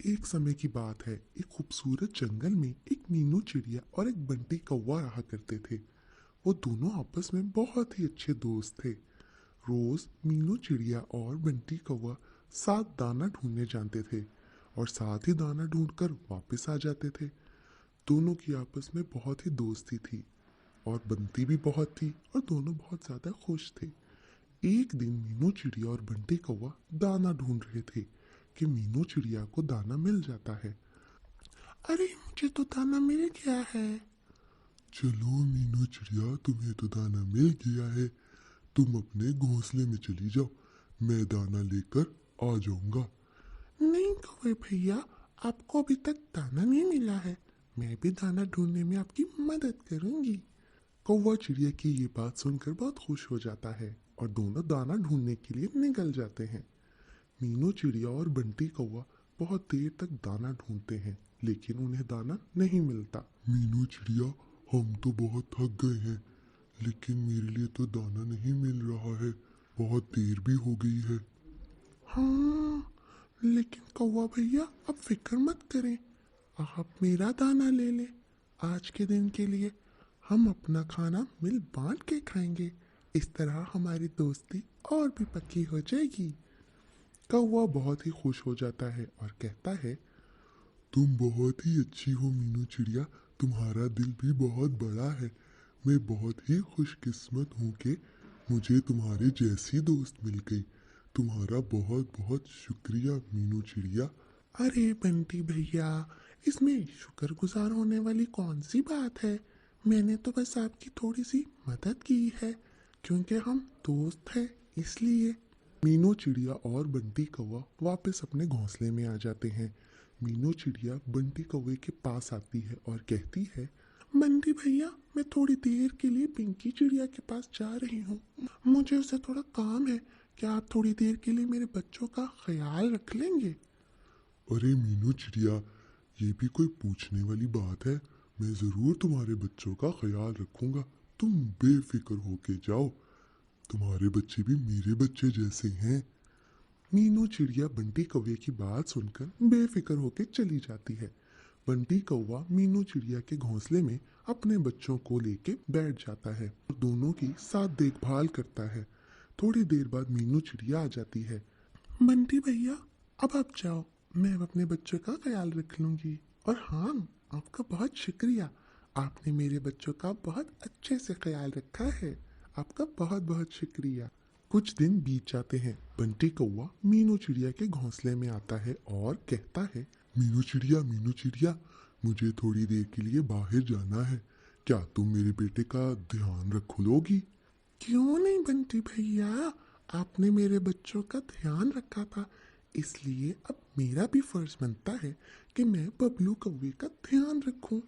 एक समय की बात है। एक खूबसूरत जंगल में एक मीनू चिड़िया और एक बंटी कौवा रहा करते थे। वो दोनों आपस में बहुत ही अच्छे दोस्त थे। रोज मीनू चिड़िया और बंटी कौवा साथ दाना ढूंढने जाते थे और साथ ही दाना ढूंढकर वापस आ जाते थे। दोनों की आपस में बहुत ही दोस्ती थी और बनती भी बहुत थी और दोनों बहुत ज्यादा खुश थे। एक दिन मीनू चिड़िया और बंटी कौवा दाना ढूंढ रहे थे कि मीनू चिड़िया को दाना मिल जाता है। अरे मुझे तो दाना मिल गया है। चलो मीनू चिड़िया, तुम्हें तो दाना मिल गया है। तुम अपने घोंसले में चली जाओ, मैं दाना लेकर आ जाऊंगा। नहीं कौवे भैया, आपको अभी तक दाना नहीं मिला है। मैं भी दाना ढूंढने में आपकी मदद करूंगी। कौवा चिड़िया की ये बात सुनकर बहुत खुश हो जाता है और दोनों दाना ढूंढने के लिए निकल जाते हैं। मीनू चिड़िया और बंटी कौवा बहुत देर तक दाना ढूंढते हैं लेकिन उन्हें दाना नहीं मिलता। मीनू चिड़िया, हम तो बहुत थक गए हैं, लेकिन मेरे लिए तो दाना नहीं मिल रहा है। बहुत देर भी हो गई है। हाँ, लेकिन कौवा भैया अब फिक्र मत करें, आप मेरा दाना ले लें। आज के दिन के लिए हम अपना खाना मिल बांट के खाएंगे। इस तरह हमारी दोस्ती और भी पक्की हो जाएगी। कौवा बहुत ही खुश हो जाता है और कहता है, तुम बहुत ही अच्छी हो मीनू चिड़िया, तुम्हारा दिल भी बहुत बड़ा है। मैं बहुत ही खुशकिस्मत हूँ कि मुझे तुम्हारे जैसी दोस्त मिल गई। तुम्हारा बहुत बहुत शुक्रिया मीनू चिड़िया। अरे बंटी भैया, इसमें शुक्रगुजार होने वाली कौन सी बात है। मैंने तो बस आपकी थोड़ी सी मदद की है क्योंकि हम दोस्त हैं इसलिए। मीनू चिड़िया और बंटी कौवा वापस अपने घोंसले में आ जाते हैं। मीनू चिड़िया बंटी कौवे के पास आती है और कहती है, बंटी भैया, मैं थोड़ी देर के लिए पिंकी चिड़िया के पास जा रही हूँ। मुझे उससे थोड़ा काम है। क्या आप थोड़ी देर के लिए मेरे बच्चों का ख्याल रख लेंगे। अरे मीनू चिड़िया, ये भी कोई पूछने वाली बात है। मैं ज़रूर तुम्हारे बच्चों का ख्याल रखूंगा। तुम बेफिक्र होके जाओ, तुम्हारे बच्चे भी मेरे बच्चे जैसे हैं। मीनू चिड़िया बंटी कौवे की बात सुनकर बेफिक्र होकर चली जाती है। बंटी कौवा मीनू चिड़िया के घोंसले में अपने बच्चों को लेके बैठ जाता है और दोनों की साथ देखभाल करता है। थोड़ी देर बाद मीनू चिड़िया आ जाती है। बंटी भैया, अब आप जाओ, मैं अब अपने बच्चों का ख्याल रख लूंगी। और हाँ, आपका बहुत शुक्रिया, आपने मेरे बच्चों का बहुत अच्छे से ख्याल रखा है। आपका बहुत बहुत शुक्रिया। कुछ दिन बीत जाते हैं। बंटी कौवा मीनू चिड़िया के घोंसले में आता है और कहता है, मीनू चिड़िया, मुझे थोड़ी देर के लिए बाहर जाना है। क्या तुम मेरे बेटे का ध्यान रख लोगी। क्यों नहीं बंटी भैया, आपने मेरे बच्चों का ध्यान रखा था, इसलिए अब मेरा भी फर्ज बनता है कि मैं बबलू कौवे का ध्यान रखूं।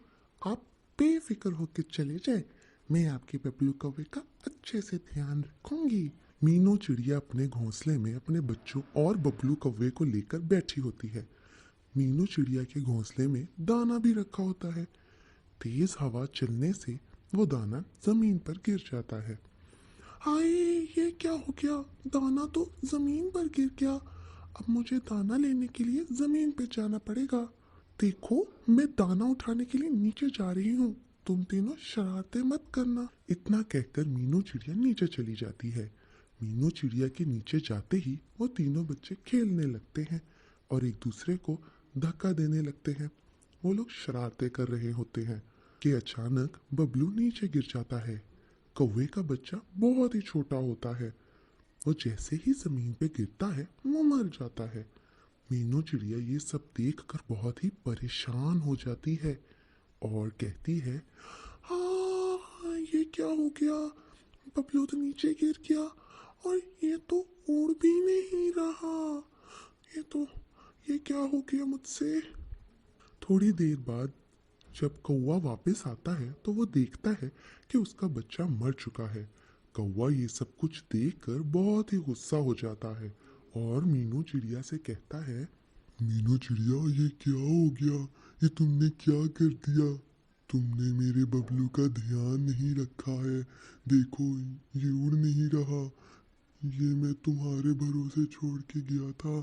आप बेफिक्र होकर चले जाए, मैं आपके बबलू कौवे का अच्छे से ध्यान रखूंगी। मीनू चिड़िया अपने घोंसले में अपने बच्चों और बबलू कौवे को लेकर बैठी होती है। मीनू चिड़िया के घोंसले में दाना भी रखा होता है। तेज हवा चलने से वो दाना जमीन पर गिर जाता है। हाय, ये क्या हो गया, दाना तो जमीन पर गिर गया। अब मुझे दाना लेने के लिए जमीन पे जाना पड़ेगा। देखो, मैं दाना उठाने के लिए नीचे जा रही हूँ, तुम तीनों शरारतें मत करना। इतना कहकर मीनू चिड़िया नीचे चली जाती है। मीनू चिड़िया के नीचे जाते ही वो तीनों बच्चे खेलने लगते हैं और एक दूसरे को धक्का देने लगते हैं। वो लोग शरारतें कर रहे होते हैं कि अचानक बबलू नीचे गिर जाता है। कौवे का बच्चा बहुत ही छोटा होता है। वो जैसे ही जमीन पे गिरता है वो मर जाता है। मीनू चिड़िया ये सब देखकर बहुत ही परेशान हो जाती है और कहती है, हाँ, ये क्या हो गया, बबलू तो नीचे गिर गया और ये तो उड़ भी नहीं रहा। ये तो ये क्या हो गया मुझसे। थोड़ी देर बाद जब कौवा वापस आता है तो वो देखता है कि उसका बच्चा मर चुका है। कौवा ये सब कुछ देखकर बहुत ही गुस्सा हो जाता है और मीनू चिड़िया से कहता है, मीनू चिड़िया, ये क्या हो गया, ये तुमने क्या कर दिया। तुमने मेरे बबलू का ध्यान नहीं रखा है। देखो, ये उड़ नहीं रहा। ये मैं तुम्हारे भरोसे छोड़ के गया था।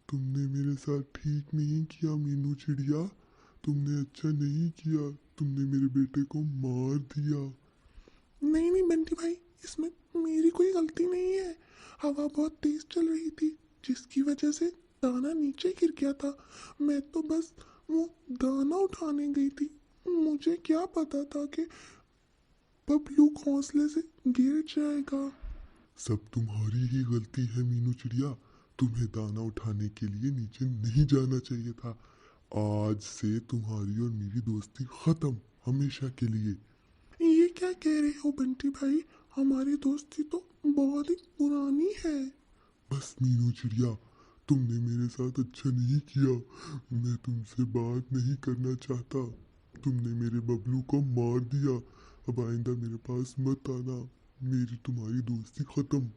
तुमने मेरे साथ ठीक नहीं किया मीनू चिड़िया। तुमने अच्छा नहीं किया। तुमने मेरे बेटे को मार दिया। नहीं नहीं बंटी भाई, इसमें मेरी कोई गलती नहीं है। हवा बहुत तेज चल रही थी, जिसकी वजह से दाना नीचे गिर गया था। मैं तो बस वो दाना उठाने गई थी। मुझे क्या पता था कि बबलू घोंसले से गिर जाएगा। सब तुम्हारी ही गलती है मीनू चिड़िया। तुम्हें दाना उठाने के लिए नीचे नहीं जाना चाहिए था। आज से तुम्हारी और मेरी दोस्ती खत्म, हमेशा के लिए। ये क्या कह रहे हो बंटी भाई? हमारी दोस्ती तो बहुत ही पुरानी है। बस मीनू चिड़िया, तुमने मेरे साथ अच्छा नहीं किया। मैं तुमसे बात नहीं करना चाहता। तुमने मेरे बबलू को मार दिया। अब आइंदा मेरे पास मत आना। मेरी तुम्हारी दोस्ती खत्म।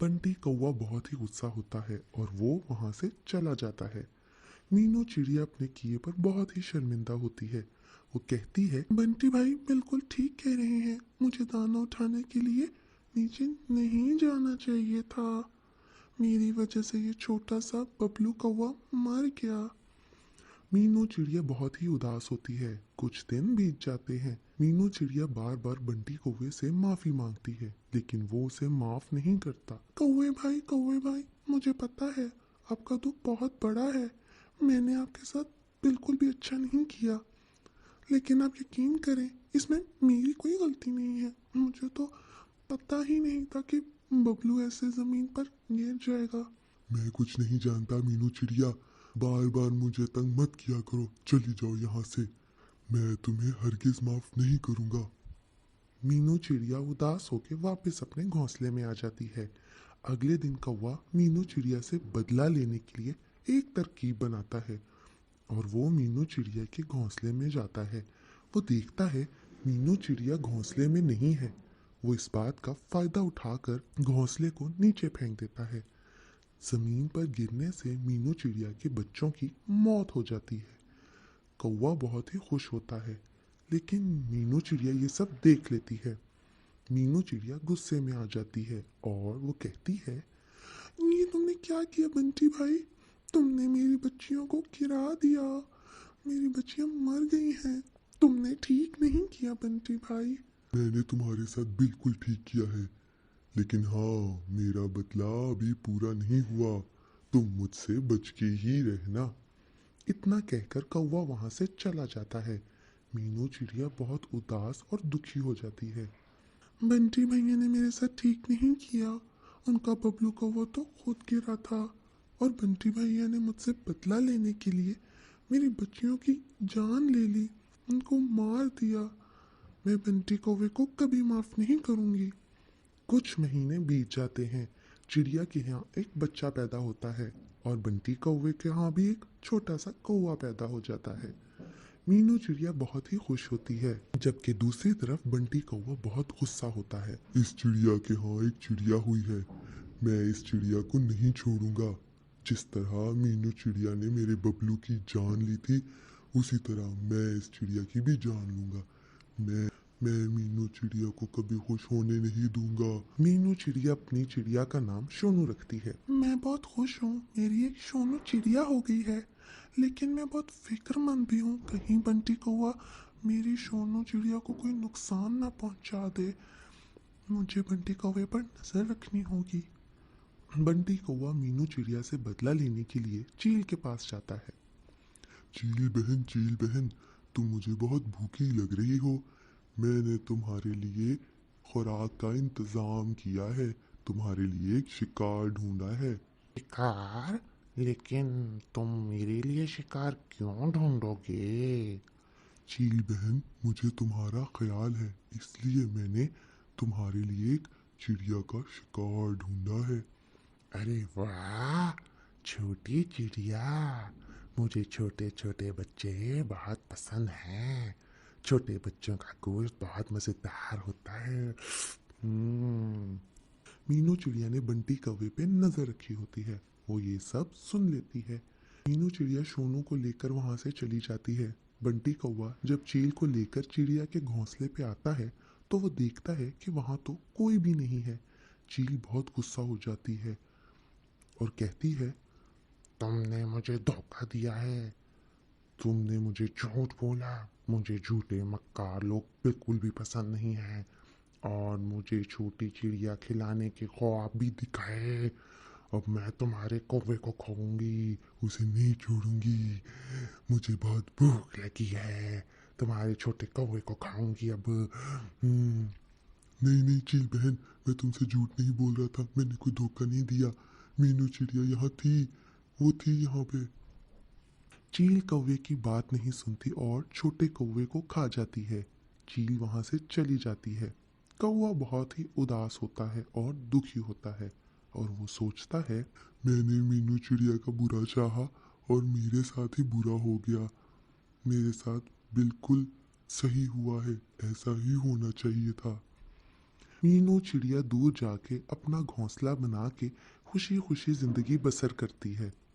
बंटी कौवा बहुत ही गुस्सा होता है और वो वहां से चला जाता है। मीनू चिड़िया अपने किए पर बहुत ही शर्मिंदा होती है। वो कहती है, बंटी भाई बिल्कुल ठीक कह रहे हैं। मुझे दाना उठाने के लिए नीचे नहीं जाना चाहिए था। मेरी वजह से ये छोटा सा बबलू कौवा मर गया। मीनू चिड़िया बहुत ही उदास होती है। कुछ दिन बीत जाते हैं। मीनू चिड़िया बार बार बंटी कौवे से माफी मांगती है, लेकिन वो उसे माफ नहीं करता। कौवे भाई, मुझे पता है आपका दुख बहुत बड़ा है। मैंने आपके साथ बिल्कुल भी अच्छा नहीं किया, लेकिन आप यकीन करें, इसमें मेरी कोई गलती नहीं है। मुझे तो पता ही नहीं था कि बबलू ऐसे जमीन पर गिर जाएगा। मैं कुछ नहीं जानता मीनू चिड़िया। बार बार मुझे तंग मत किया करो। चली जाओ यहाँ से। मैं तुम्हें हरगिज माफ नहीं करूंगा। मीनू चिड़िया उदास होकर वापस अपने घोंसले में आ जाती है। अगले दिन कौवा मीनू चिड़िया से बदला लेने के लिए एक तरकीब बनाता है और वो मीनू चिड़िया के घोंसले में जाता है। वो देखता है मीनू चिड़िया घोंसले में नहीं है। वो इस बात का फायदा उठाकर घोंसले को नीचे फेंक देता है। जमीन पर गिरने से मीनू चिड़िया के बच्चों की मौत हो जाती है। कौवा बहुत ही खुश होता है, लेकिन मीनू चिड़िया ये सब देख लेती है। मीनू चिड़िया गुस्से में आ जाती है और वो कहती है, ये तुमने क्या किया बंटी भाई? तुमने मेरी बच्चियों को गिरा दिया। मेरी बच्चियां मर गई हैं। तुमने ठीक नहीं किया बंटी भाई। मैंने तुम्हारे साथ बिल्कुल ठीक किया है, लेकिन हाँ, मेरा बदला अभी पूरा नहीं हुआ। तुम मुझसे बच के ही रहना। इतना कहकर कौवा वहां से चला जाता है। मीनू चिड़िया बहुत उदास और दुखी हो जाती है। बंटी भैया ने मेरे साथ ठीक नहीं किया। उनका बबलू कौवा तो खुद गिरा था और बंटी भैया ने मुझसे बदला लेने के लिए मेरी बच्चियों की जान ले ली, उनको मार दिया। मैं बंटी कौवे को कभी माफ नहीं करूंगी। कुछ महीने बीत जाते हैं। चिड़िया के यहाँ एक बच्चा पैदा होता है और बंटी कौवे के यहाँ भी एक छोटा सा कौवा पैदा हो जाता है। मीनू चिड़िया बहुत ही खुश होती है, जबकि दूसरी तरफ बंटी कौवा बहुत गुस्सा होता है। इस चिड़िया के यहाँ एक चिड़िया हुई है। मैं इस चिड़िया को नहीं छोड़ूंगा। जिस तरह मीनू चिड़िया ने मेरे बबलू की जान ली थी, उसी तरह मैं इस चिड़िया की भी जान लूंगा। मैं मैं मीनू चिड़िया को कभी खुश होने नहीं दूंगा। मीनू चिड़िया अपनी चिड़िया का नाम सोनू रखती है। मैं बहुत खुश हूँ, मेरी एक सोनू चिड़िया हो गई है, लेकिन मैं बहुत फिक्रमंद भी हूँ। कहीं बंटी कौवा मेरी सोनू चिड़िया को कोई नुकसान ना पहुँचा दे। मुझे बंटी कौवे पर नजर रखनी होगी। बंटी कौवा मीनू चिड़िया से बदला लेने के लिए चील के पास जाता है। चील बहन, तुम मुझे बहुत भूखी लग रही हो। मैंने तुम्हारे लिए खुराक का इंतजाम किया है। तुम्हारे लिए एक शिकार ढूंढा है। शिकार? लेकिन तुम मेरे लिए शिकार क्यों ढूंढोगे? चील बहन, मुझे तुम्हारा ख्याल है, इसलिए मैंने तुम्हारे लिए एक चिड़िया का शिकार ढूंढा है। अरे वाह, छोटी चिड़िया! मुझे छोटे छोटे बच्चे बहुत पसंद हैं। छोटे बच्चों का गोश्त बहुत मजेदार होता है। मीनू चिड़िया ने बंटी कौवे पे नजर रखी होती है। वो ये सब सुन लेती है। मीनू चिड़िया सोनू को लेकर वहां से चली जाती है। बंटी कौवा जब चील को लेकर चिड़िया के घोंसले पे आता है, तो वो देखता है कि वहां तो कोई भी नहीं है। चील बहुत गुस्सा हो जाती है और कहती है, तुमने मुझे धोखा दिया है। तुमने मुझे झूठ बोला। मुझे झूठे मक्कार लोग बिल्कुल भी पसंद नहीं है। और मुझे छोटी चिड़िया खिलाने के ख्वाब भी दिखाए। अब मैं तुम्हारे कौवे को खाऊंगी, उसे नहीं छोड़ूंगी। मुझे बहुत भूख लगी है, तुम्हारे छोटे कौवे को खाऊंगी अब। नहीं नहीं चील बहन, मैं तुमसे झूठ नहीं बोल रहा था, मैंने कोई धोखा नहीं दिया। मीनू चिड़िया यहाँ थी, वो थी यहाँ पे। चील कौवे की बात नहीं सुनती और छोटे कौवे को खा जाती है। चील वहां से चली जाती है। कौवा बहुत ही उदास होता है और दुखी होता है और वो सोचता है, मैंने मीनू चिड़िया का बुरा चाहा और मेरे साथ ही बुरा हो गया। मेरे साथ बिल्कुल सही हुआ है, ऐसा ही होना चाहिए था। मीनू चिड़िया दूर जाके अपना घोंसला बना के खुशी खुशी जिंदगी बसर करती है।